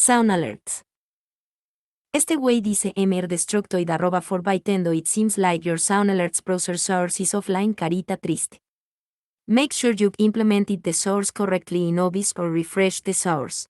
Sound alerts. Este güey dice MR Destructoid @4bytendo. It seems like your sound alerts browser source is offline, carita triste. Make sure you've implemented the source correctly in OBS or refresh the source.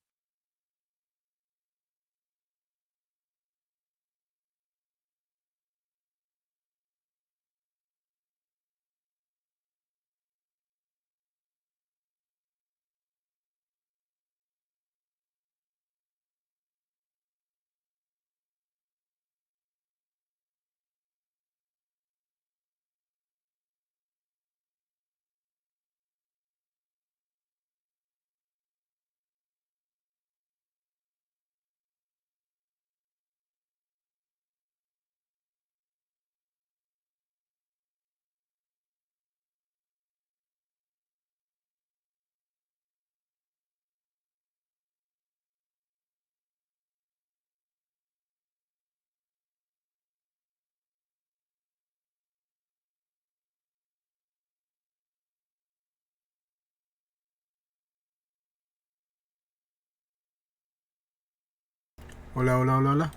Hola, hola, hola, hola.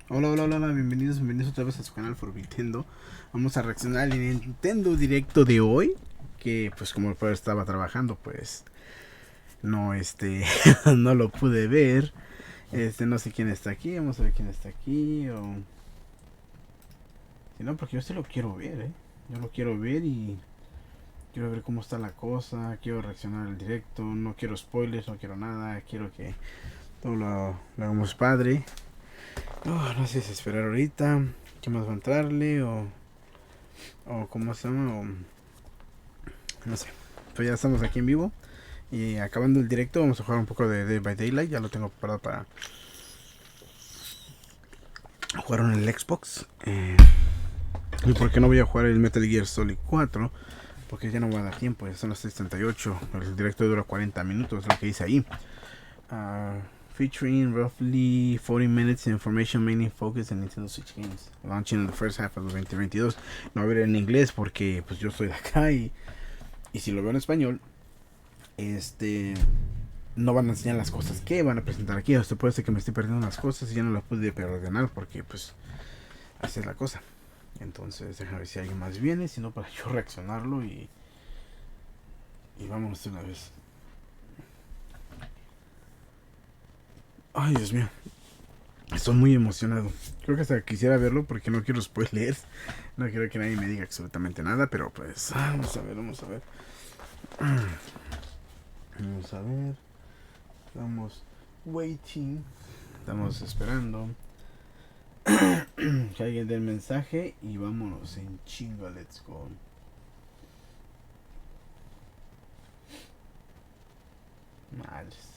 Hola, hola, hola, bienvenidos otra vez a su canal For Nintendo. Vamos a reaccionar al Nintendo Directo de hoy. Que pues como el padre estaba trabajando, pues no no lo pude ver. No sé quién está aquí, vamos a ver quién está aquí. O si no, porque yo sí lo quiero ver, yo lo quiero ver y quiero ver cómo está la cosa. Quiero reaccionar al directo, no quiero spoilers, no quiero nada. Quiero que todo lo hagamos padre. No sé si esperar ahorita. ¿Qué más va a entrarle? O cómo se llama, o no sé. Pues ya estamos aquí en vivo. Y acabando el directo, vamos a jugar un poco de Dead by Daylight. Ya lo tengo preparado para jugar en el Xbox. ¿Y por qué no voy a jugar el Metal Gear Solid 4? Porque ya no va a dar tiempo. Ya son las 6:38. El directo dura 40 minutos, lo que dice ahí. Featuring roughly 40 minutes of information mainly focused on Nintendo Switch games. Launching in the first half of 2022. No voy a ver en inglés porque pues yo estoy de acá y si lo veo en español, no van a enseñar las cosas que van a presentar aquí. O sea, puede ser que me esté perdiendo unas cosas y ya no las pude ordenar porque pues así es la cosa. Entonces déjame ver si alguien más viene, si no para yo reaccionarlo y vámonos de una vez. Ay, Dios mío, estoy muy emocionado. Creo que hasta quisiera verlo porque no quiero spoilers. No quiero que nadie me diga absolutamente nada, pero pues vamos a ver, vamos a ver. Vamos a ver. Estamos waiting. Estamos esperando que alguien dé el mensaje y vámonos en chinga, let's go. Madres.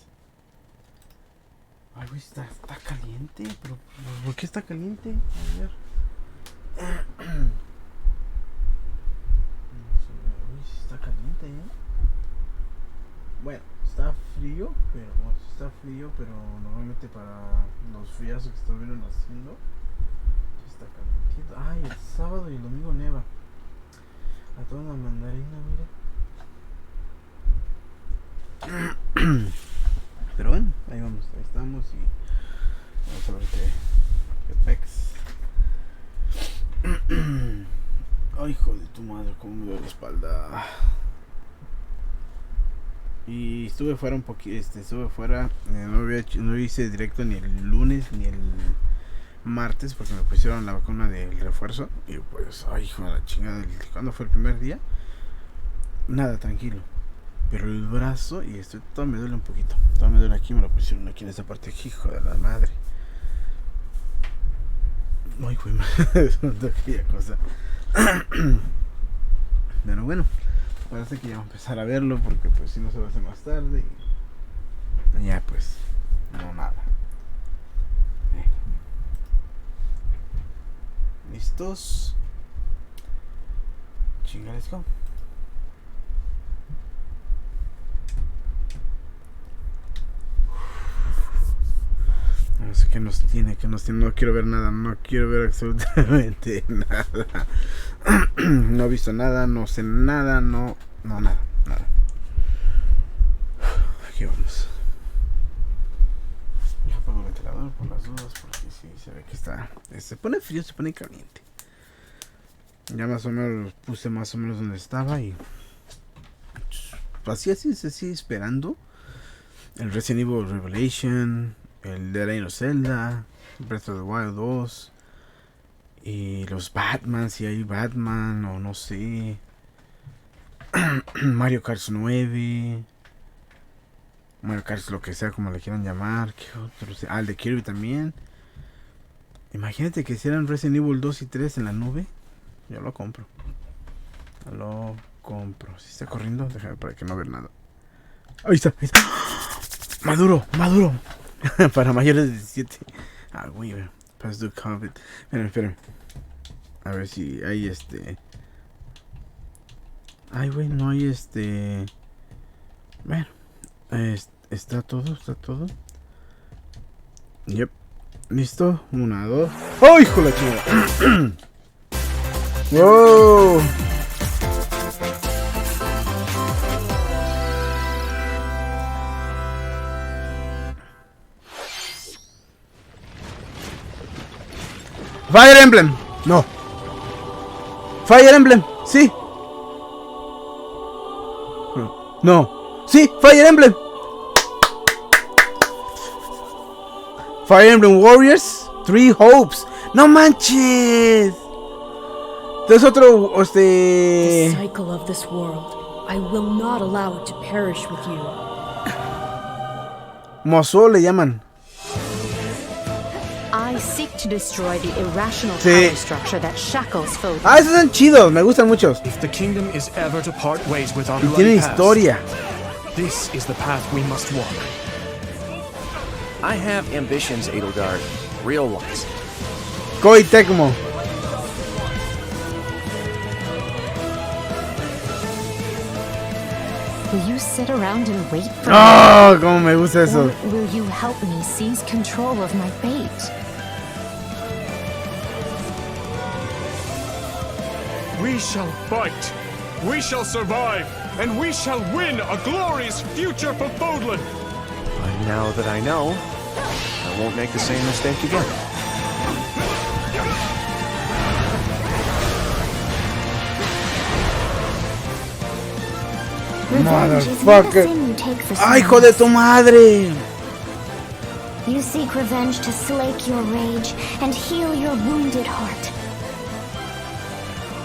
Ay, güey, está caliente. Pero ¿por qué está caliente? A ver. Uy, sí está caliente, Bueno, está frío, pero normalmente para los friazos que estuvieron haciendo, sí está calientito. Ay, el sábado y el domingo neva. A toda una mandarina, mira. Pero bueno, ahí vamos, ahí estamos y vamos a ver qué pex. Ay, hijo de tu madre, cómo me duele la espalda. Y estuve fuera un poquito, no hice directo ni el lunes ni el martes porque me pusieron la vacuna del refuerzo. Y pues, ay, hijo de la chingada, ¿cuándo fue el primer día? Nada, tranquilo. Pero el brazo y todo me duele un poquito. Todo me duele aquí, me lo pusieron aquí en esta parte, hijo de la madre. Ay, güey, aquella cosa. Pero bueno, parece que ya va a empezar a verlo porque pues si no se va a hacer más tarde y ya pues no nada. ¿Listos? Chinga, let's go. No sé qué nos tiene, no quiero ver nada, no quiero ver absolutamente nada. No he visto nada, no sé nada, no nada. Aquí vamos. Ya apago el ventilador por las dudas porque sí, se ve que está, se pone frío, se pone caliente. Ya más o menos puse más o menos donde estaba y así se sigue esperando. El Resident Evil Revelation, el The Legend of Zelda, Breath of the Wild 2 y los Batman, si hay Batman o no sé. Mario Kart 9, Mario Kart lo que sea como le quieran llamar. ¿Qué otro? El de Kirby también. Imagínate que hicieran Resident Evil 2 y 3 en la nube. Yo lo compro. Si está corriendo, déjame para que no vea nada. Ahí está. Maduro. Para mayores de 17. Güey, Pass the COVID. Espérame. A ver si hay Ay, güey, no hay Bueno, está todo. Yep. ¿Listo? 1, 2. ¡Oh, hijo de la chingada! ¡Wow! Fire Emblem. No. Fire Emblem. Sí. No. Sí, Fire Emblem. Fire Emblem Warriors 3 Hopes. No manches. Es otro, The cycle of this world. I will not allow it to perish with you. Mozo le llaman. I seek to destroy the irrational Sí. power structure that shackles foes. Ah, esos son chidos, me gustan mucho. If the kingdom is ever to part ways with our Y bloody tienen past, historia. this is the path we must walk. I have ambitions, Edelgard. Real ones. Koi Tecmo. Will you sit around and wait for Oh, como me gusta me? eso. Or will you help me seize control of my fate? We shall fight. We shall survive. And we shall win a glorious future for Fodlan. But now that I know, I won't make the same mistake again. Revenge is Motherfucker. medicine you take for ¡Ay, hijo someone de else. tu madre! You seek revenge to slake your rage and heal your wounded heart.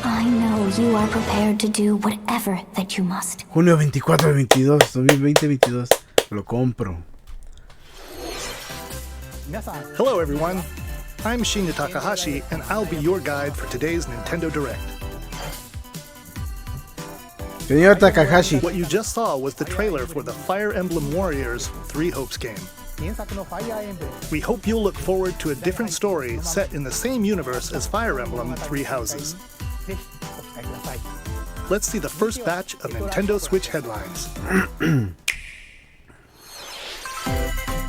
I know you are prepared to do whatever that you must. Junio 24 de 22, 2020-22. Lo compro. Hello everyone, I'm Shinya Takahashi and I'll be your guide for today's Nintendo Direct. Señor Takahashi. What you just saw was the trailer for the Fire Emblem Warriors 3 Hopes game. We hope you'll look forward to a different story set in the same universe as Fire Emblem 3 Houses. Let's see the first batch of Nintendo Switch headlines.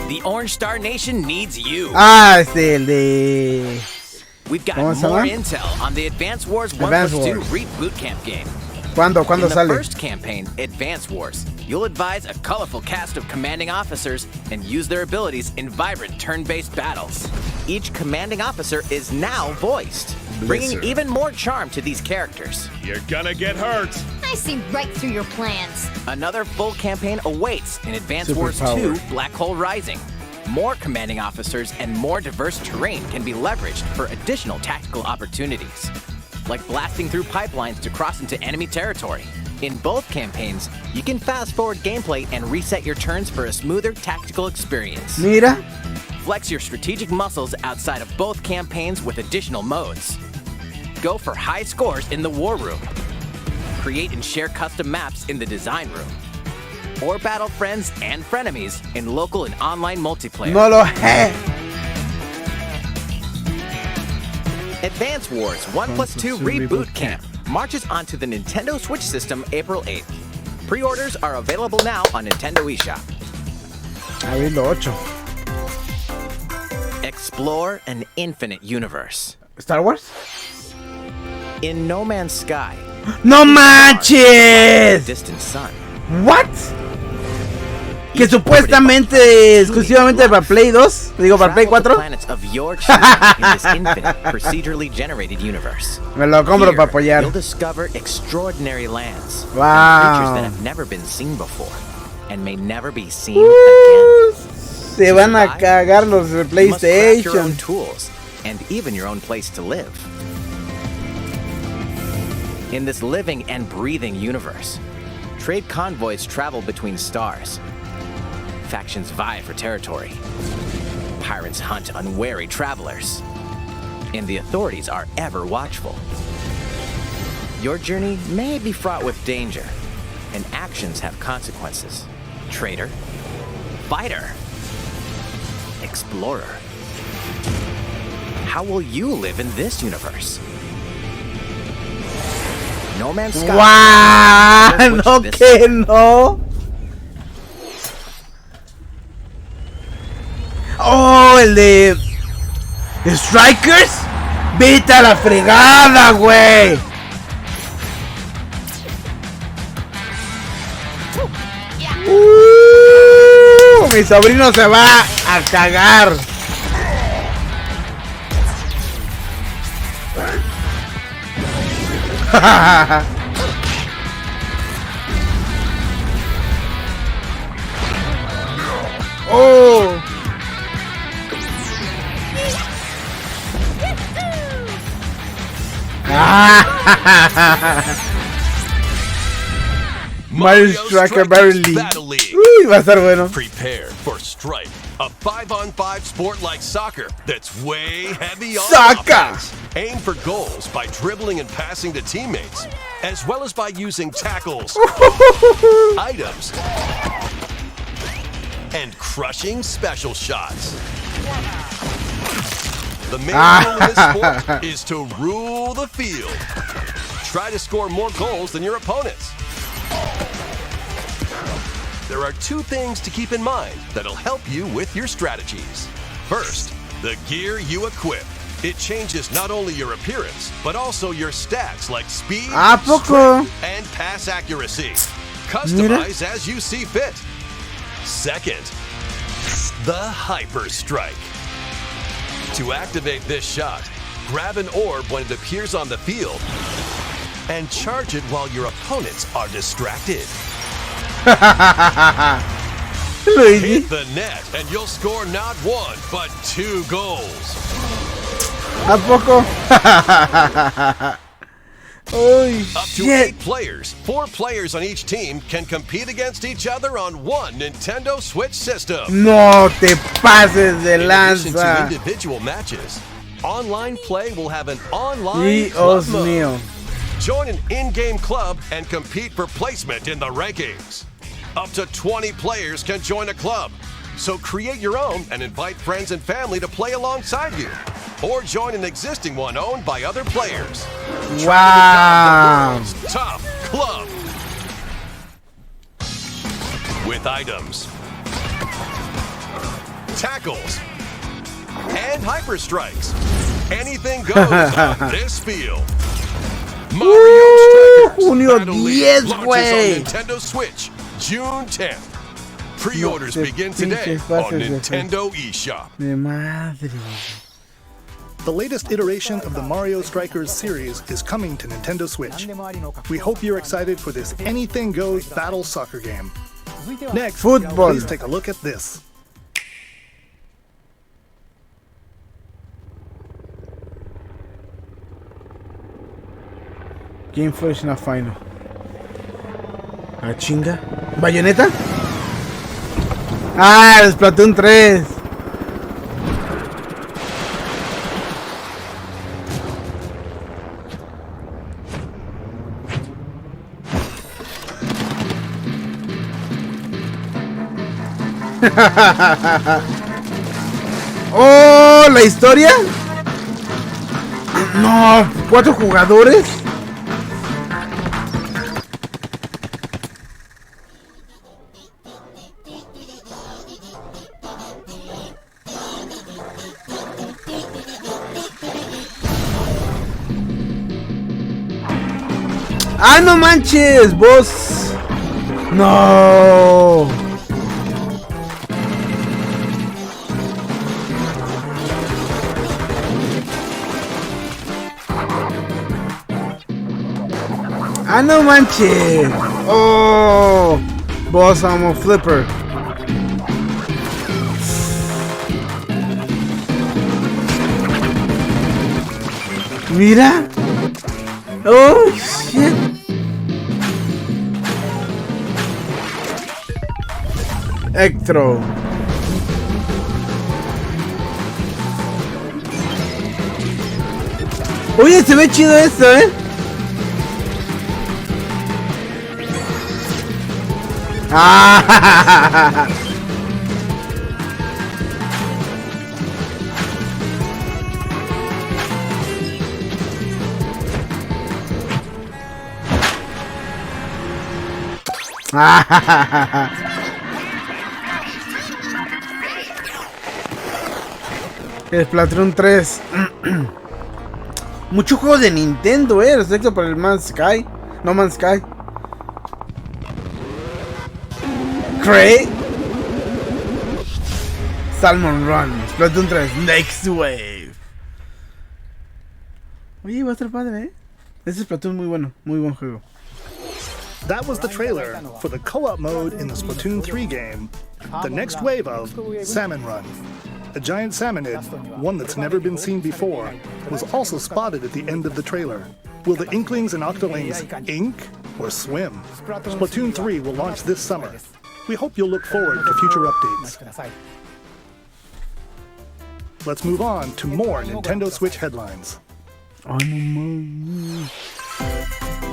The Orange Star Nation needs you. Ah, el de... We've got ¿Cómo se more llama? intel on the Advance Wars Advance 1+2 Wars. Reboot Camp game. ¿Cuándo In the sale? first campaign, Advance Wars, you'll advise a colorful cast of commanding officers and use their abilities in vibrant turn-based battles. Each commanding officer is now voiced, bringing Blizzard. even more charm to these characters. You're gonna get hurt. I see right through your plans. Another full campaign awaits in Advance Wars Superpower. 2 Black Hole Rising. More commanding officers and more diverse terrain can be leveraged for additional tactical opportunities, like blasting through pipelines to cross into enemy territory. In both campaigns, you can fast-forward gameplay and reset your turns for a smoother tactical experience. Mira. Flex your strategic muscles outside of both campaigns with additional modes. Go for high scores in the War Room. Create and share custom maps in the Design Room. Or battle friends and frenemies in local and online multiplayer. No lo sé. Advance Wars 1+2 Reboot Camp marches onto the Nintendo Switch system April 8th. Pre-orders are available now on Nintendo eShop. Abril 8. Explore an infinite universe. ¿Star Wars? In No Man's Sky, ¡No manches! distant sun. ¿What? Que supuestamente exclusivamente para Play 2, digo para Play Travel to 4. planets of your choosing in this infinite, procedurally generated universe. Me lo compro Here, para apoyar. you'll discover extraordinary lands and Wow. creatures that have never been seen before and may never be seen again. Se van a cagar los de You must craft your own PlayStation. tools and even your own place to live. In this living and breathing universe, trade convoys travel between stars. Factions vie for territory. Pirates hunt unwary travelers. And the authorities are ever watchful. Your journey may be fraught with danger, and actions have consequences. Traitor, fighter, explorer. How will you live in this universe? No Man's Sky. ¡Guau! Which No this- que no. Oh, el de Strikers. Vete a la fregada, güey. Mi sobrino se va a cagar. Oh. Mario Striker Battle League. Uy, va a estar bueno. Prepare for Strike, a 5-on-5 sport like soccer that's way heavy on Soccer. offense. Aim for goals by dribbling and passing to teammates, as well as by using tackles, items, and crushing special shots. The main rule in this sport is to rule the field. Try to score more goals than your opponents. There are two things to keep in mind that'll help you with your strategies. First, the gear you equip. It changes not only your appearance, but also your stats like speed, strength, and pass accuracy. Customize as you see fit. Second, the Hyper Strike. To activate this shot, grab an orb when it appears on the field and charge it while your opponents are distracted. Hit the net and you'll score not one, but 2 goals. ¿A poco? Oh, up to 8 players, 4 players on each team can compete against each other on one Nintendo Switch system. No te pases de In addition to lanza. individual matches, online play will have an online Dios club mode. mío. Join an in-game club and compete for placement in the rankings. Up to 20 players can join a club. So create your own and invite friends and family to play alongside you. Or join an existing one owned by other players. Wow. The world's top club. With items, tackles, and hyper strikes. Anything goes on this field. Mario Strikers Junio Battle League 10, launches güey. on Nintendo Switch June 10th. Pre-orders No te begin today pinches on pases de Nintendo eShop. De madre. The latest iteration of the Mario Strikers series is coming to Nintendo Switch. We hope you're excited for this anything goes battle soccer game. Next, Football. please take a look at this. Game Fresh na final. Ah, chinga. ¿Bayoneta? Ah, Splatoon 3. Oh, la historia. No, 4 jugadores. ¡Ah, no manches! ¡Vos! ¡No! ¡Ah, no manches! ¡Oh! Boss, I'm a flipper. Mira. Oh, shit. Electro. Oye, se ve chido esto, Ah. Splatoon 3. Mucho juego de Nintendo, respecto para el Man's Sky. No Man's Sky. Cray. Salmon Run. Splatoon 3. Next Wave. Oye, va a estar padre, Este Splatoon muy bueno, muy buen juego. That was the trailer for the co-op mode in the Splatoon 3 game, the next wave of Salmon Run. A giant salmonid, one that's never been seen before, was also spotted at the end of the trailer. Will the Inklings and Octolings ink or swim? Splatoon 3 will launch this summer. We hope you'll look forward to future updates. Let's move on to more Nintendo Switch headlines.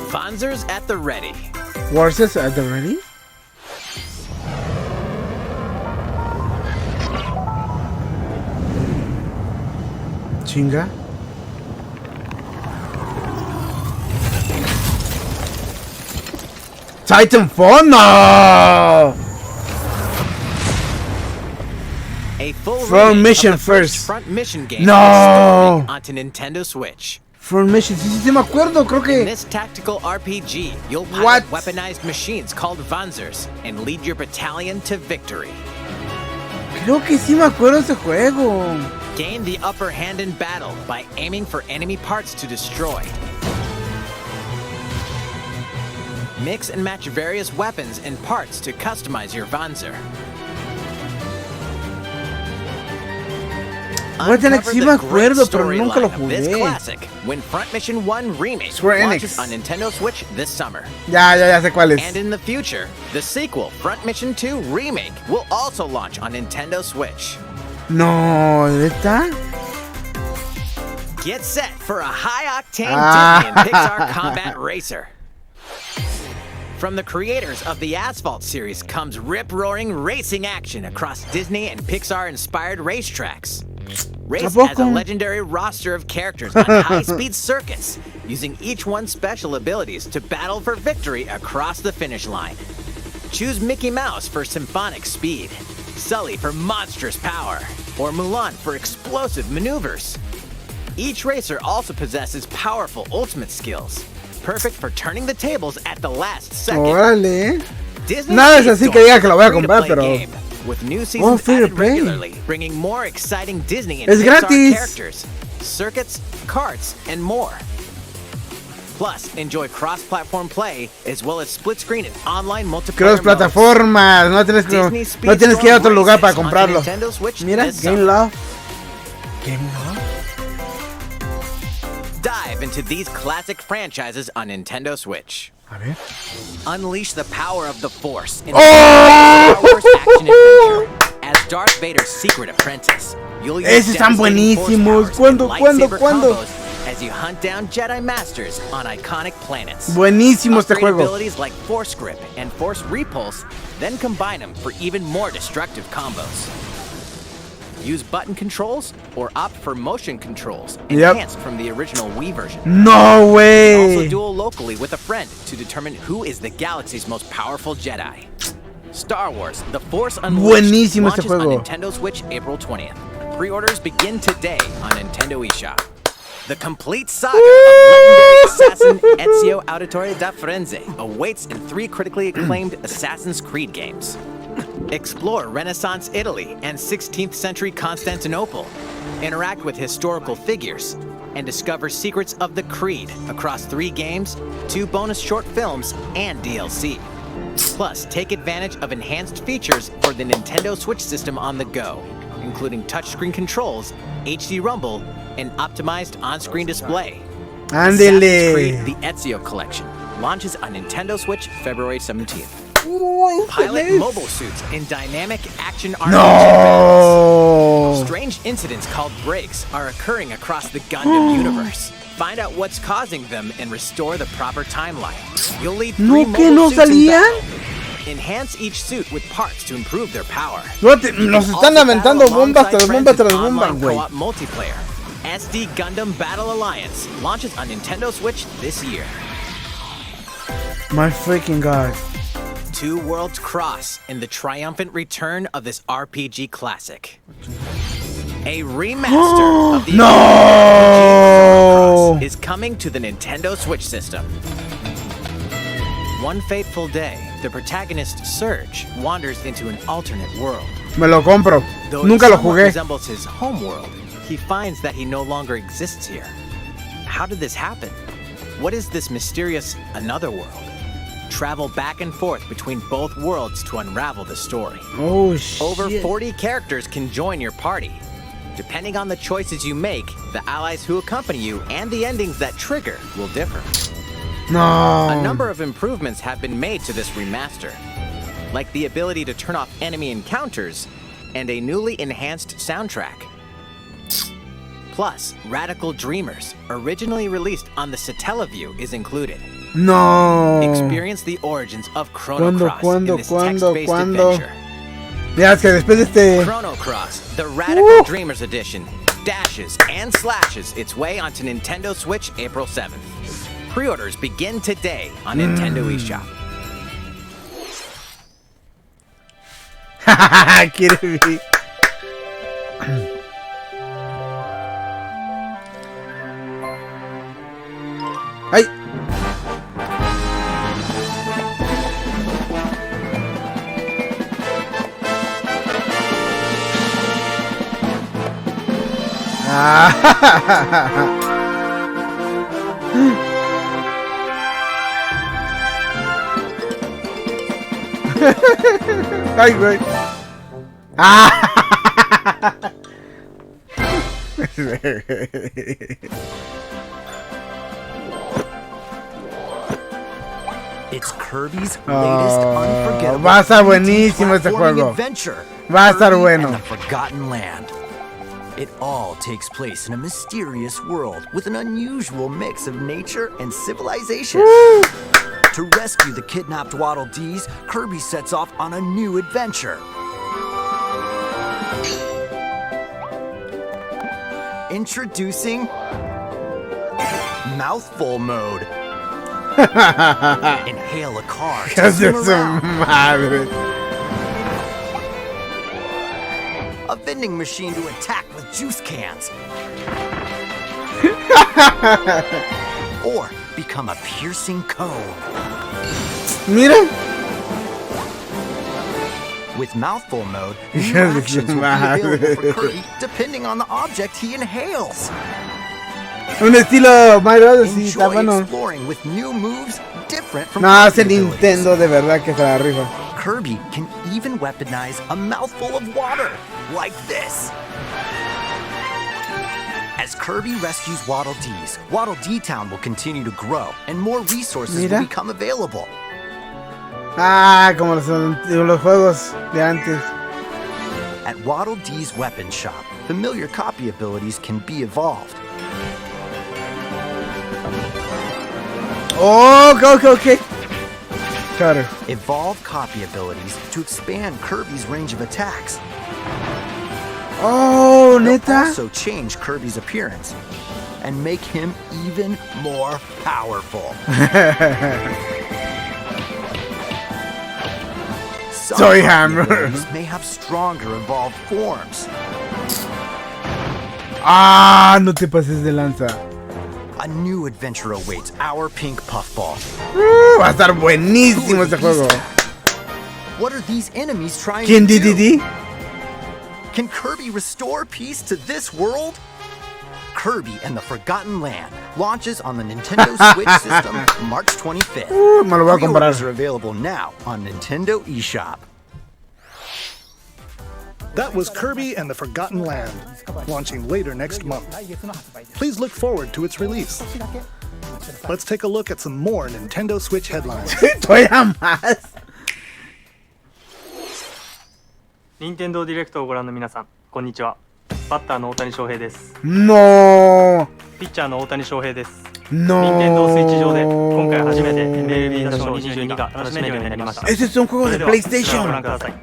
Fonzers at the ready. Warses at the ready? Chinga. Titanfall? No! A full Front remake Mission of the first first. Front Mission game No! is starting onto Nintendo Switch. Front Mission, sí me acuerdo, creo In que... this tactical RPG, you'll pilot What? weaponized machines called Vanzers and lead your battalion to victory. Creo que sí me acuerdo de ese juego. Gain the upper hand in battle by aiming for enemy parts to destroy. Mix and match various weapons and parts to customize your Vanzer. Voy a tener que sí me acuerdo, pero nunca lo This jugué. classic, when Front Mission 1 Remake Square launches Enix. on Nintendo Switch this summer. Ya sé cuál es. And in the future, the sequel, Front Mission 2 Remake, will also launch on Nintendo Switch. No, ¿está? Get set for a high-octane Disney and Pixar combat racer. From the creators of the Asphalt series comes rip-roaring racing action across Disney and Pixar-inspired racetracks. Race as a legendary roster of characters on high-speed circuits, using each one's special abilities to battle for victory across the finish line. Choose Mickey Mouse for symphonic speed, Sully for monstrous power, or Mulan for explosive maneuvers. Each racer also possesses powerful ultimate skills, perfect for turning the tables at the last second. Órale. Disney Nada es así que diga que lo voy a free-to-play comprar, pero... game, with new seasons free to added play. regularly, bringing more exciting Disney and Es Pixar gratis. characters, circuits, karts, and more. Plus, enjoy cross-platform play as well as split-screen and online multiplayer Cross plataformas, no tienes que ir a otro lugar para comprarlo. Mira, Game Love. Game Love. Dive into these classic franchises on Nintendo Switch. A ver. Unleash the power of the Force in Star Wars action adventure as Darth Vader's secret apprentice. You'll use Esos están buenísimos. ¿Cuándo? combos as you hunt down Jedi Masters on iconic planets. Buenísimo este Upgrade juego. abilities like Force Grip and Force Repulse, then combine them for even more destructive combos. Use button controls or opt for motion controls enhanced from the original Wii version. No way. Also duel locally with a friend to determine who is the galaxy's most powerful Jedi. Star Wars: The Force Unleashed Buenísimo este launches on juego. Nintendo Switch April 20th. Pre-orders begin today on Nintendo eShop. The complete saga of legendary assassin Ezio Auditore da Firenze awaits in 3 critically acclaimed Assassin's Creed games. Explore Renaissance Italy and 16th century Constantinople. Interact with historical figures and discover secrets of the Creed across 3 games, 2 bonus short films, and DLC. Plus, take advantage of enhanced features for the Nintendo Switch system on the go, including touchscreen controls, HD Rumble, and optimized on-screen display. Assassin's Creed: Ándele. The Ezio Collection launches on Nintendo Switch February 17th. Uy, Pilot feliz. mobile suits in dynamic action RPG No. Strange incidents called breaks are occurring across the Gundam universe. Find out what's causing them and restore the proper timeline. You'll lead 3 No, que mobile no suits in salían. battle. Enhance each suit with parts to improve their power. Nos You can están also aventando battle bombas alongside tras friends bombas in tras bombas, online güey. co-op multiplayer. SD Gundam Battle Alliance launches on Nintendo Switch this year. My freaking god. 2 worlds cross in the triumphant return of this RPG classic. A remaster of the No! Cross is coming to the Nintendo Switch system. One fateful day, the protagonist Surge wanders into an alternate world. Me lo compro. Though Nunca it lo somewhat jugué. resembles his home world, he finds that he no longer exists here. How did this happen? What is this mysterious another world? Travel back and forth between both worlds to unravel the story. Oh, shit. Over 40 characters can join your party. Depending on the choices you make, the allies who accompany you and the endings that trigger will differ. No. A number of improvements have been made to this remaster, like the ability to turn off enemy encounters and a newly enhanced soundtrack. Plus, Radical Dreamers, originally released on the Satellaview, is included. No. Experience the origins of Chrono Cross in this ¿Cuándo? text-based adventure. Ya, es que después de este... Chrono Cross, the Radical Dreamers edition, dashes and slashes its way onto Nintendo Switch April 7th. Pre-orders begin today on Nintendo eShop. Kirby. ¡Ay! ¡Ay, güey! It's Kirby's latest unforgettable va a estar buenísimo este juego. adventure. Va a estar Kirby bueno. and the Forgotten Land. It all takes place in a mysterious world with an unusual mix of nature and civilization. Woo! To rescue the kidnapped Waddle Dees, Kirby sets off on a new adventure. Introducing Mouthful Mode. Inhale a car to zoom around. A vending machine to attack with juice cans. Or become a piercing cone. Mira. With Mouthful Mode, new actions will be available for Kirby depending on the object he inhales. Un estilo Mario, sí, está Enjoy bueno. exploring with new moves different from No, es el Kirby's Nintendo de verdad que se la rifa. Kirby can even weaponize a mouthful of water, like this. As Kirby rescues Waddle Dees, Waddle Dee Town will continue to grow, and more resources will become available. Ah, como los juegos de antes. At Waddle Dee's weapon shop, familiar copy abilities can be evolved. Oh, okay. Cutter. Evolve copy abilities to expand Kirby's range of attacks. Oh, They'll neta. also change Kirby's appearance and make him even more powerful. Soy Hammer. May have stronger evolved forms. Ah, no te pases de lanza. A new adventure awaits our pink puffball. Va a estar buenísimo este juego. What are these enemies trying ¿Quién to do? DDD? Can Kirby restore peace to this world? Kirby and the Forgotten Land launches on the Nintendo Switch system March 25th. Me lo voy a comprar. Pre-orders are available now on Nintendo eShop. That was Kirby and the Forgotten Land, launching later next month. Please look forward to its release. Let's take a look at some more Nintendo Switch headlines. Todavía más. 任天堂ディレクトをご覧の皆さん、こんにちは。バッターの大谷翔平です。No. ピッチャーの大谷翔平です。No. 任天堂スイッチ上で今回初めて MLB The Show 22が楽しめるようになりました。 Ese es un juego de それではこちらを PlayStation. ご覧ください。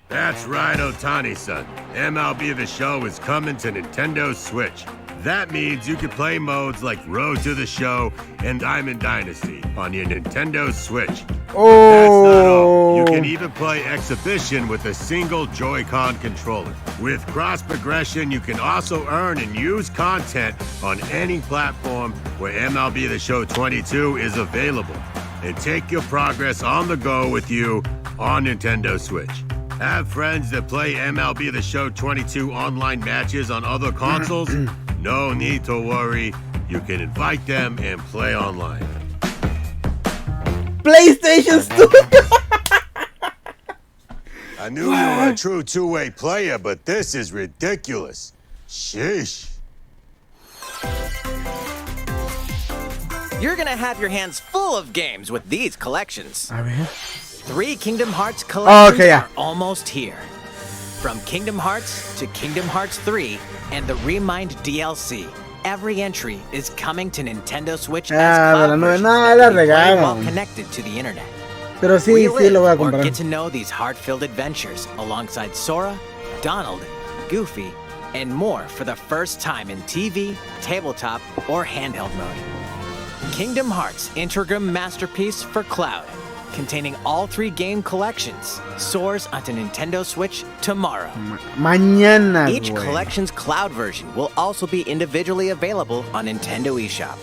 That's right, Otani-san. MLB The Show is coming to Nintendo Switch. That means you can play modes like Road to the Show and Diamond Dynasty on your Nintendo Switch. Oh. That's not all. You can even play Exhibition with a single Joy-Con controller. With cross progression, you can also earn and use content on any platform where MLB The Show 22 is available. And take your progress on the go with you on Nintendo Switch. Have friends that play MLB The Show 22 online matches on other consoles? No need to worry. You can invite them and play online. PlayStation Studio. I knew you were a true two-way player, but this is ridiculous. Sheesh. You're gonna have your hands full of games with these collections. A ver. 3 Kingdom Hearts collections yeah. are almost here. From Kingdom Hearts to Kingdom Hearts 3 and the Remind DLC, every entry is coming to Nintendo Switch as cloud versions that can play while connected to the internet. Pero sí, sí lo voy a Or comprar. get to know these heart-filled adventures alongside Sora, Donald, Goofy, and more for the first time in TV, tabletop, or handheld mode. Kingdom Hearts Integrum Masterpiece for Cloud, containing all 3 game collections, soars onto Nintendo Switch tomorrow. Mañana, Each collection's cloud version will also be individually available on Nintendo eShop.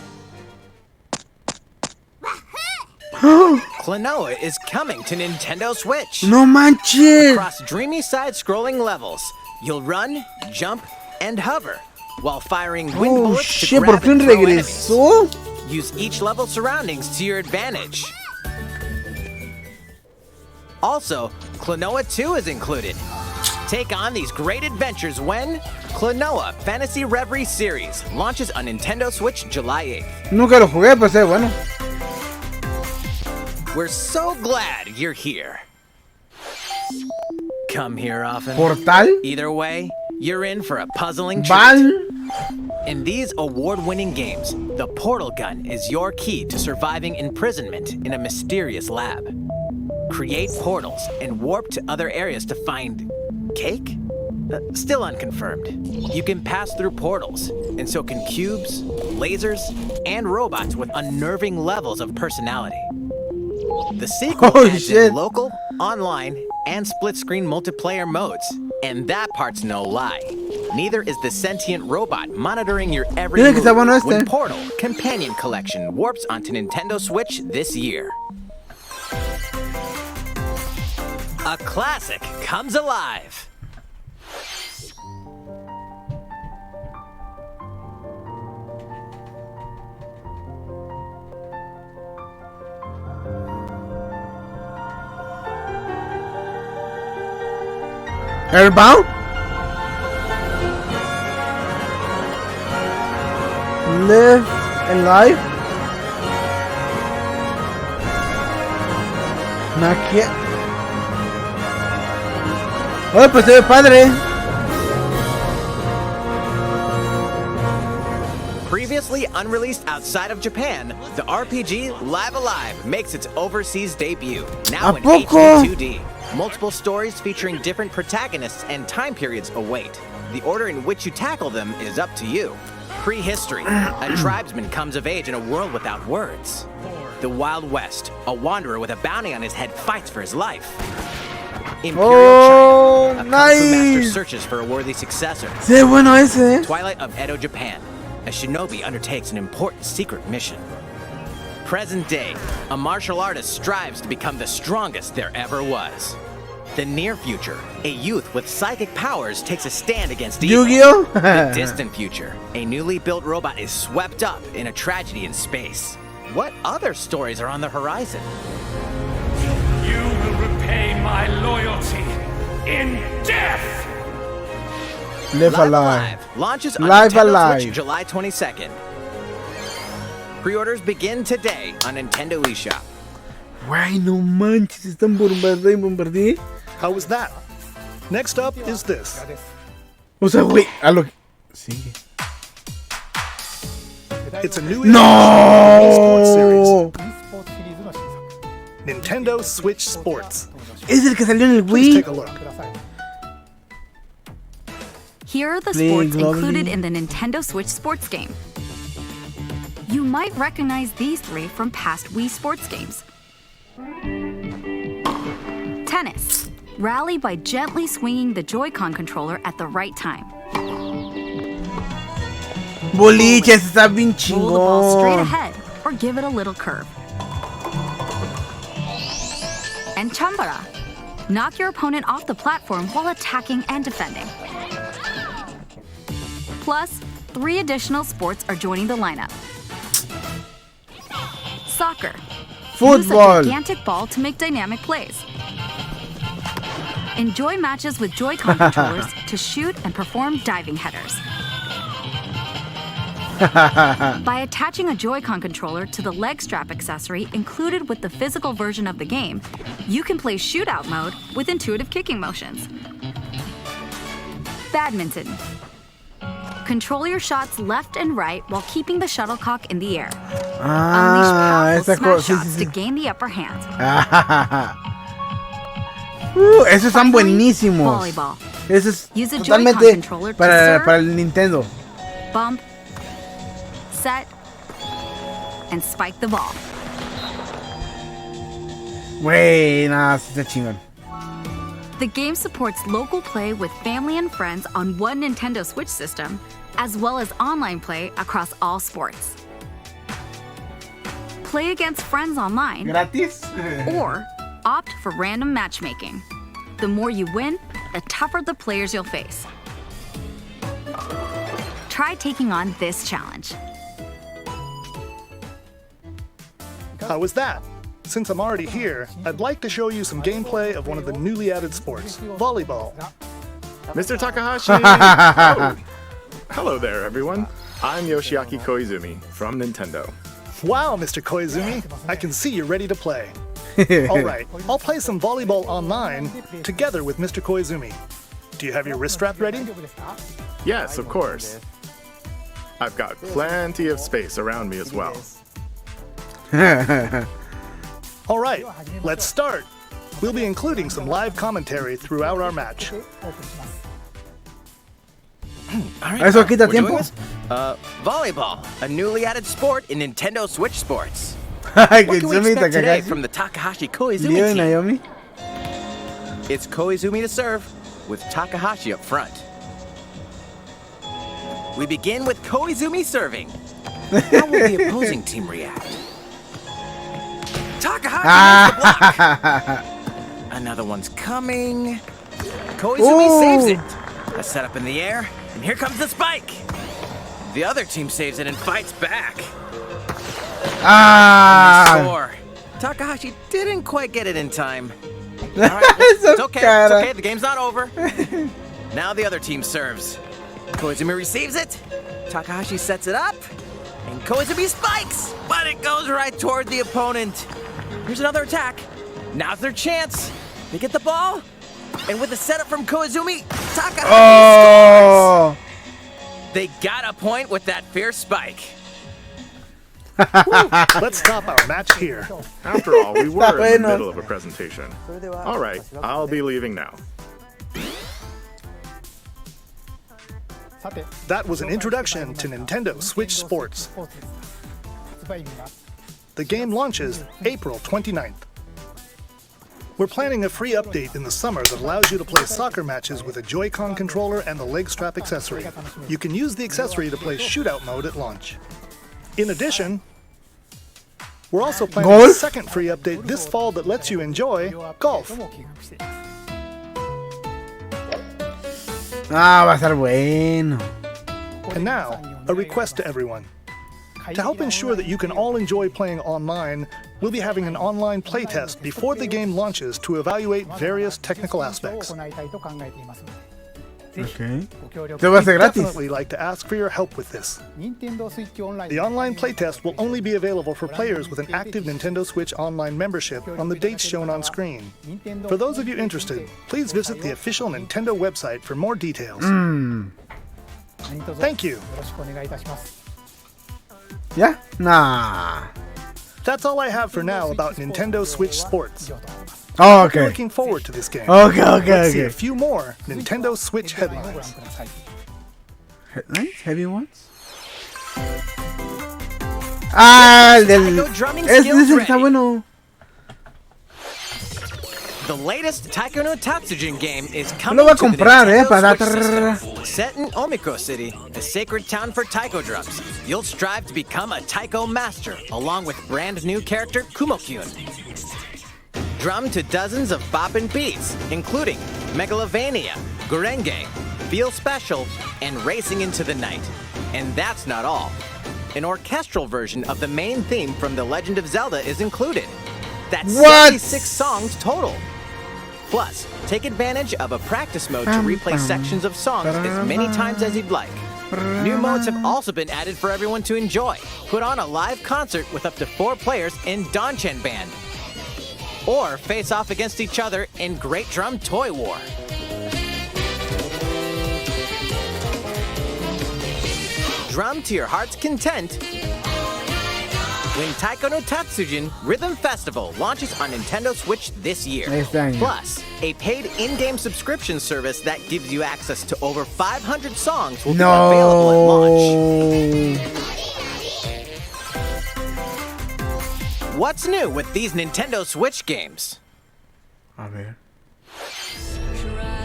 Klonoa is coming to Nintendo Switch. No manches. Across dreamy side-scrolling levels, you'll run, jump, and hover while firing wind bullets to grab and throw enemies. Use each level's surroundings to your advantage. Also, Klonoa 2 is included. Take on these great adventures when Klonoa Fantasy Reverie Series launches on Nintendo Switch July 8th. Nunca lo jugué, pues bueno. We're so glad you're here. Come here often. Portal? Either way, you're in for a puzzling treat. In these award-winning games, the portal gun is your key to surviving imprisonment in a mysterious lab. Create portals and warp to other areas to find cake? Still unconfirmed. You can pass through portals, and so can cubes, lasers, and robots with unnerving levels of personality. The sequel adds in local, online, and split-screen multiplayer modes, and that part's no lie. Neither is the sentient robot monitoring your every move when Portal Companion Collection warps onto Nintendo Switch this year. A classic comes alive. Airbound? Live alive? Not yet. Oh, pues se ve padre. Previously unreleased outside of Japan, the RPG Live Alive makes its overseas debut, now in HD 2D. Multiple stories featuring different protagonists and time periods await. The order in which you tackle them is up to you. Prehistory, a tribesman comes of age in a world without words. The Wild West, a wanderer with a bounty on his head fights for his life. Imperial China, a kung fu master searches for a worthy successor. Sí, bueno ese. Twilight of Edo, Japan, a shinobi undertakes an important secret mission. Present day, a martial artist strives to become the strongest there ever was. The near future, a youth with psychic powers takes a stand against evil. Yu-Gi-Oh? The distant future, a newly built robot is swept up in a tragedy in space. What other stories are on the horizon? You will repay my loyalty in death! Live Alive. Launches on Live Nintendo Alive. Switch July 22nd. Pre-orders begin today on Nintendo eShop. Güey, no manches, están bombardeando. How was that? Next up is this. O sea, güey, a lo que... Sigue. It's a new No! sports series. Nintendo Switch Sports. Es el que salió en el Please Wii. take a look. Here are the Play sports globally. included in the Nintendo Switch sports game. You might recognize these 3 from past Wii sports games. Tennis. Rally by gently swinging the Joy-Con controller at the right time. Boliches, está bien Roll the ball straight chingón. ahead or give it a little curve. And Chambara. Knock your opponent off the platform while attacking and defending. Plus, 3 additional sports are joining the lineup. Soccer. Football. Use a gigantic ball to make dynamic plays. Enjoy matches with Joy-Con controllers to shoot and perform diving headers. By attaching a Joy-Con controller to the leg strap accessory included with the physical version of the game, you can play shootout mode with intuitive kicking motions. Badminton. Control your shots left and right while keeping the shuttlecock in the air. Unleash powerful smash shots to gain the upper hand. Esos están buenísimos. Volleyball. Eso es Use a totalmente Joy-Con controller to serve, para el Nintendo. bump, set, and spike the ball. Güey, nada, sí está chingón. The game supports local play with family and friends on one Nintendo Switch system, as well as online play across all sports. Play against friends online, Gratis. or opt for random matchmaking. The more you win, the tougher the players you'll face. Try taking on this challenge. How was that? Since I'm already here, I'd like to show you some gameplay of one of the newly added sports, volleyball. Mr. Takahashi! Oh. Hello there, everyone. I'm Yoshiaki Koizumi from Nintendo. Wow, Mr. Koizumi, I can see you're ready to play. All right, I'll play some volleyball online together with Mr. Koizumi. Do you have your wrist strap ready? Yes, of course. I've got plenty of space around me as well. All right, let's start. We'll be including some live commentary throughout our match. Eso quita tiempo. Volleyball, a newly added sport in Nintendo Switch Sports. What can we expect today from the Takahashi Koizumi team? It's Koizumi to serve, with Takahashi up front. We begin with Koizumi serving. How will the opposing team react? Takahashi makes the block. Another one's coming. Koizumi saves it. A setup in the air, and here comes the spike. The other team saves it and fights back. Score. Takahashi didn't quite get it in time. All right, it's okay. It's okay. The game's not over. Now the other team serves. Koizumi receives it. Takahashi sets it up. And Koizumi spikes, but it goes right toward the opponent. Here's another attack. Now's their chance. They get the ball. And with the setup from Koizumi, Takahashi scores. They got a point with that fierce spike. Let's stop our match here. After all, we were in the middle of a presentation. All right, I'll be leaving now. That was an introduction to Nintendo Switch Sports. The game launches April 29th. We're planning a free update in the summer that allows you to play soccer matches with a Joy-Con controller and the leg strap accessory. You can use the accessory to play shootout mode at launch. In addition, we're also planning a second free update this fall that lets you enjoy golf. Va a estar bueno. And now, a request to everyone. To help ensure that you can all enjoy playing online, we'll be having an online playtest before the game launches to evaluate various technical aspects. Okay. We'd definitely like to ask for your help with this. The online playtest will only be available for players with an active Nintendo Switch Online membership on the dates shown on screen. For those of you interested, please visit the official Nintendo website for more details. Thank you. Yeah? Nah. That's all I have for now about Nintendo Switch Sports. Oh, okay. I'm looking forward to this game. Okay. Let's see a few more Nintendo Switch headlines. Headlines? Heavy ones? Ah, el del... Ese está bueno. The latest Taiko no Tatsujin game is Lo coming voy a to the comprar, Nintendo Switch system. Set in Omiko City, a sacred town for taiko drums, you'll strive to become a taiko master, along with brand new character Kumo-kyun. Drum to dozens of boppin' beats, including Megalovania, Gurenge, Feel Special, and Racing into the Night. And that's not all. an orchestral version of the main theme from The Legend of Zelda is included. That's What? 76 songs total. Plus, take advantage of a practice mode to replay sections of songs as many times as you'd like. New modes have also been added for everyone to enjoy. Put on a live concert with up to 4 players in Donchen Band. Or face off against each other in Great Drum Toy War. Drum to your heart's content when Taiko no Tatsujin Rhythm Festival launches on Nintendo Switch this year. Plus, a paid in-game subscription service that gives you access to over 500 songs will be available at launch. What's new with these Nintendo Switch games? A ver.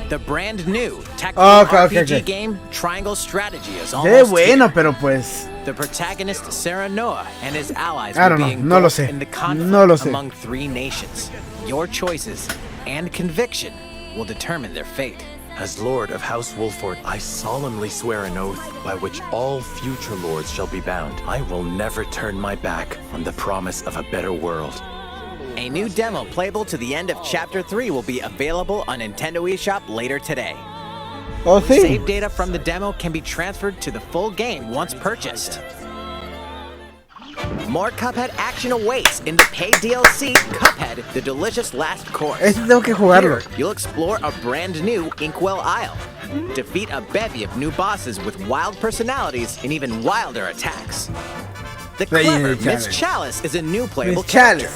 The brand new tactical RPG game Triangle Strategy is almost bueno, here. pero pues. The protagonist Sarah Noah and his allies I will don't be know. No lo engulfed sé. in the conflict No lo sé. among 3 nations. Your choices and conviction will determine their fate. As Lord of House Wolford, I solemnly swear an oath by which all future lords shall be bound. I will never turn my back on the promise of a better world. A new demo playable to the end of Chapter 3 will be available on Nintendo eShop later today. Oh, sí. Save data from the demo can be transferred to the full game once purchased. More Cuphead action awaits in the paid DLC, Cuphead, The Delicious Last Course. Este tengo que jugarlo. Here, you'll explore a brand new Inkwell Isle. Defeat a bevy of new bosses with wild personalities and even wilder attacks. The clever Miss Chalice is a new playable character.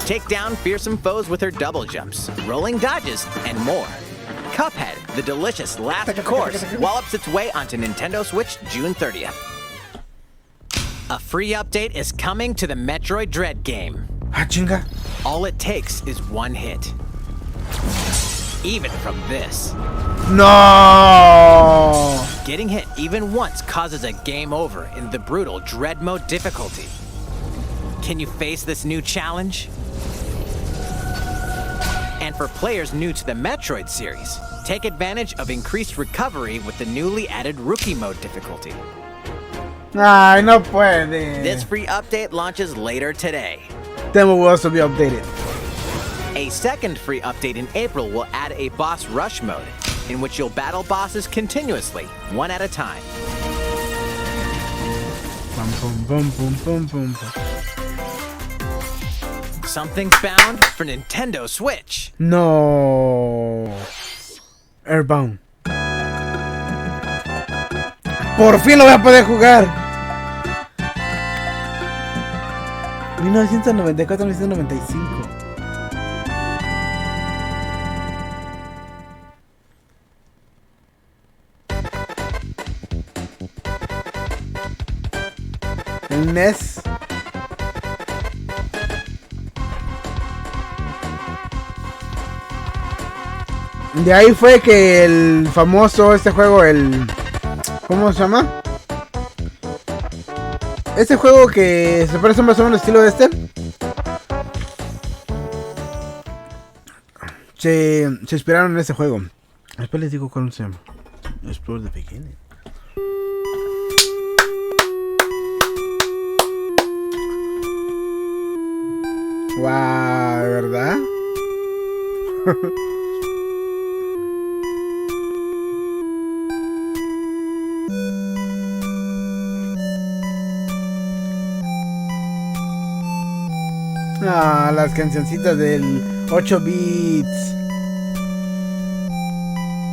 Take down fearsome foes with her double jumps, rolling dodges, and more. Cuphead, The Delicious Last Course, wallops its way onto Nintendo Switch June 30th. A free update is coming to the Metroid Dread game. Ah, chinga. All it takes is 1 hit. Even from this. No! Getting hit even once causes a game over in the brutal Dread Mode difficulty. Can you face this new challenge? And for players new to the Metroid series, take advantage of increased recovery with the newly added Rookie Mode difficulty. Ay, no puede. This free update launches later today. Demo will also be updated. A second free update in April will add a boss rush mode, in which you'll battle bosses continuously, one at a time. Bum, bum, bum, bum, bum, bum. Something's bound for Nintendo Switch. No. Airbound. Por fin lo voy a poder jugar. 1994-1995. El NES. De ahí fue que el famoso este juego, ¿cómo se llama? Este juego que se parece más o menos al estilo de este. Se inspiraron en ese juego. Después les digo cuál se llama. Explore the beginning. Wow, ¿de verdad? Ah, las cancioncitas del 8 bits.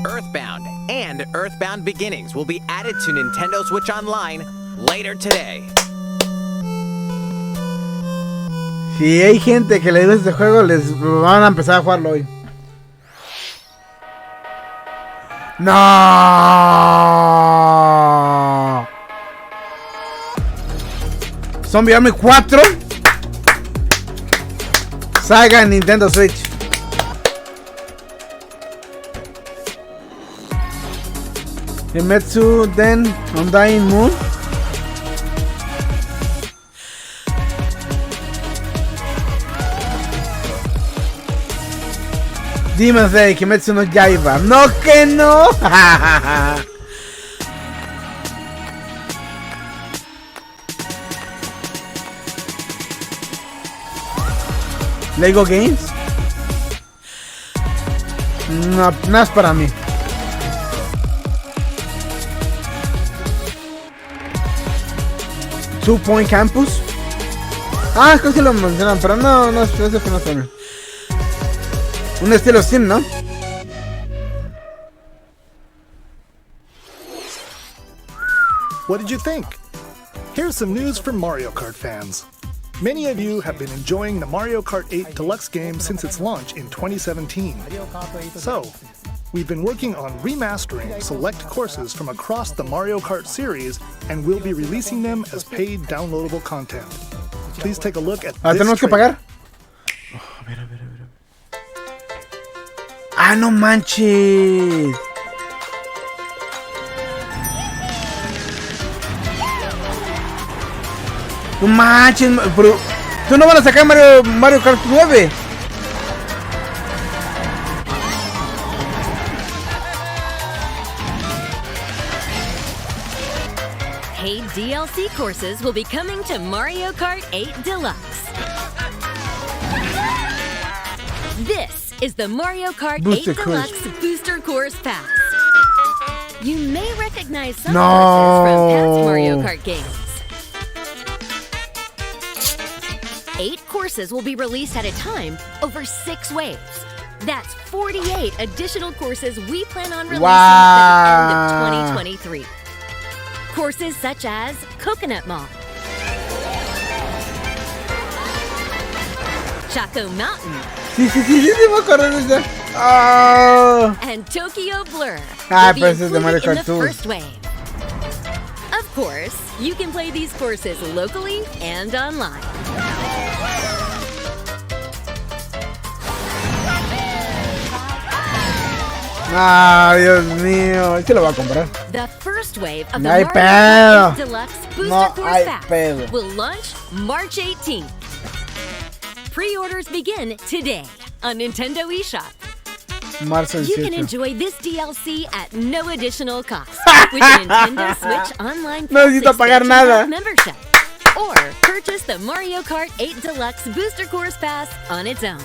Earthbound and Earthbound Beginnings will be added to Nintendo Switch Online later today. Si hay gente que le gusta este juego, les van a empezar a jugarlo hoy. ¡No! Zombie Army 4. Saga en Nintendo Switch. Himetsu Den Undying Moon. Demon Slayer Kimetsu no Yaiba. ¡No que no! Lego Games. No, nada es para mí. Two Point Campus. Ah, creo que lo mencionan, pero no, ese fue no también. Un estilo Steam, ¿no? What did you think? Here's some news for Mario Kart fans. Many of you have been enjoying the Mario Kart 8 Deluxe game since its launch in 2017. So, we've been working on remastering select courses from across the Mario Kart series, and we'll be releasing them as paid downloadable content. Please take a look at this ¿tenemos que pagar? Oh, a ver. ¡Ah, no manches! ¡No manches! Pero, ¿tú no van a sacar Mario Kart 9? Paid DLC courses will be coming to Mario Kart 8 Deluxe. This is the Mario Kart 8 Deluxe Booster Course Pass. You may recognize some courses from past Mario Kart games. 8 courses will be released at a time over 6 waves. That's 48 additional courses we plan on releasing by the end of 2023. Courses such as Coconut Mall, Chaco Mountain, Sí, me acuerdo de esa. Oh. and Tokyo Blur Ah, will be pero ese es de Mario included in Kart the 2. first wave. Of course, you can play these courses locally and online. Ah, Dios mío. Este lo voy a comprar. The first wave of the No hay Mario pedo. Kart 8 Deluxe Booster No Course hay Pass pedo. will launch March 18th. Pre-orders begin today on Nintendo eShop. Marzo You can 18. enjoy this DLC at no additional cost with the Nintendo Switch Online No necesito pagar Expansion nada. Pack membership. Or purchase the Mario Kart 8 Deluxe Booster Course Pass on its own.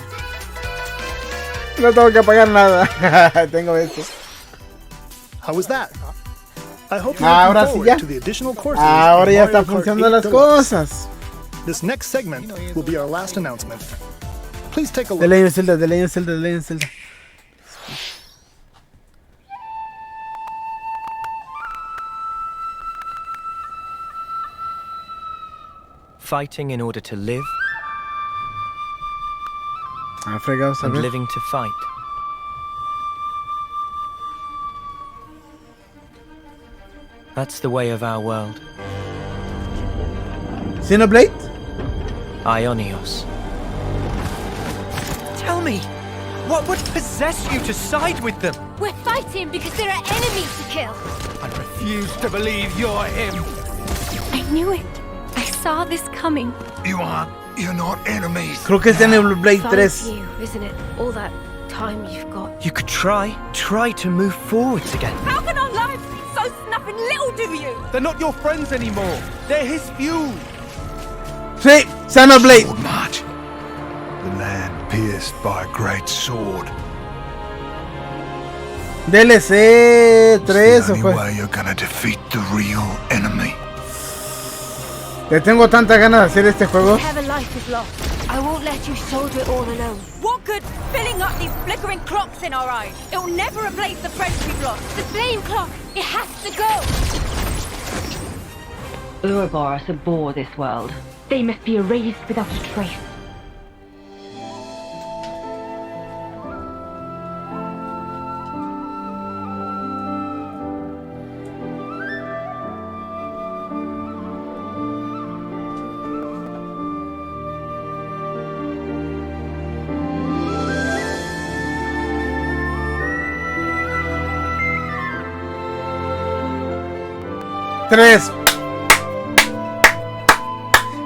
No tengo que pagar nada. Tengo esto. How was that? I hope you're Ahora looking sí ya. forward to the additional courses Ahora in ya Mario están Kart funcionando 8 las Deluxe. cosas. This next segment will be our last announcement. Please take a The look. Legend of Zelda, The Legend of Zelda, The Legend of Zelda. Fighting in order to live, Ah, fregados, a and ver. living to fight. That's the way of our world. Xenoblade? Ionios. Tell me, what would possess you to side with them? We're fighting because there are enemies to kill. I refuse to believe you're him. I knew it. I saw this coming. You're not enemies. Creo que es Xenoblade Fun 3. for you, isn't it? All that time you've got. You could try to move forwards again. How can our lives be so snuffing little to you? They're not your friends anymore. They're his fuel. Sí, Xenoblade. Sword march. The land pierced by a great sword. DLC 3 It's the o only fue. way you're gonna defeat the real enemy. Le tengo tanta ganas de hacer este juego. Whatever life is lost, I won't let you soldier it all alone. What good filling up these flickering clocks in our eyes? It'll never replace the friends we've lost. The flame clock, it has to go. Ouroboros abhor this world. They must be erased without a trace. Tres. Eso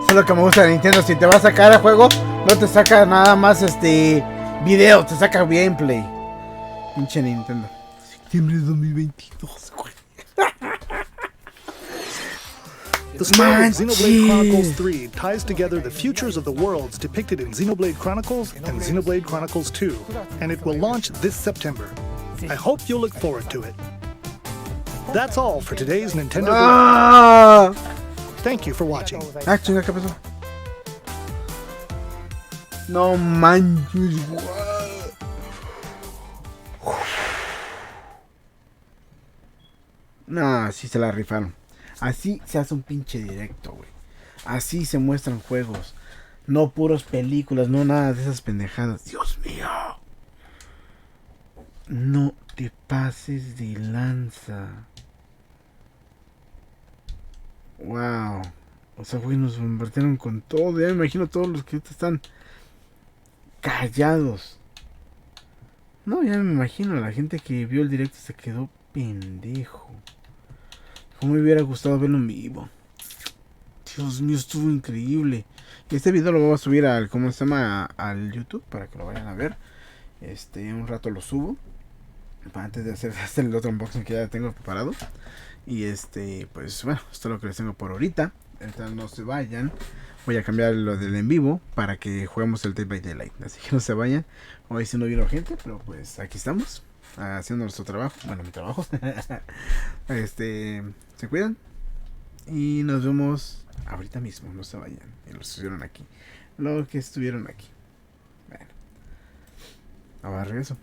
es lo que me gusta de Nintendo. Si te va a sacar el juego, no te saca nada más video, te saca gameplay. Pinche Nintendo. Septiembre de 2022, güey. The story of Xenoblade Chronicles 3 ties together the futures of the worlds depicted in Xenoblade Chronicles and Xenoblade Chronicles 2, and it will launch this September. I hope you'll look forward to it. That's all for today's Nintendo Direct. Thank you for watching. Ah, chinga, ¿qué pasó? No manches, no, sí se la rifaron. Así se hace un pinche directo, güey. Así se muestran juegos. No puros películas, no nada de esas pendejadas. Dios mío. No te pases de lanza. Wow. O sea, güey, nos bombardearon con todo. Ya me imagino todos los que están callados. No, ya me imagino. La gente que vio el directo se quedó pendejo. Como me hubiera gustado verlo en vivo. Dios mío, estuvo increíble. Este video lo vamos a subir al, ¿cómo se llama? Al YouTube para que lo vayan a ver. Un rato lo subo. Antes de hacer el otro unboxing que ya tengo preparado. Y pues bueno, esto es lo que les tengo por ahorita. Ahorita no se vayan. Voy a cambiar lo del en vivo para que juguemos el Dead by Daylight. Así que no se vayan. Hoy sí no vino gente, pero pues aquí estamos. Haciendo nuestro trabajo. Bueno, mi trabajo. Se cuidan. Y nos vemos ahorita mismo. No se vayan. Y los estuvieron aquí. Los que estuvieron aquí. Bueno. Ahora regreso.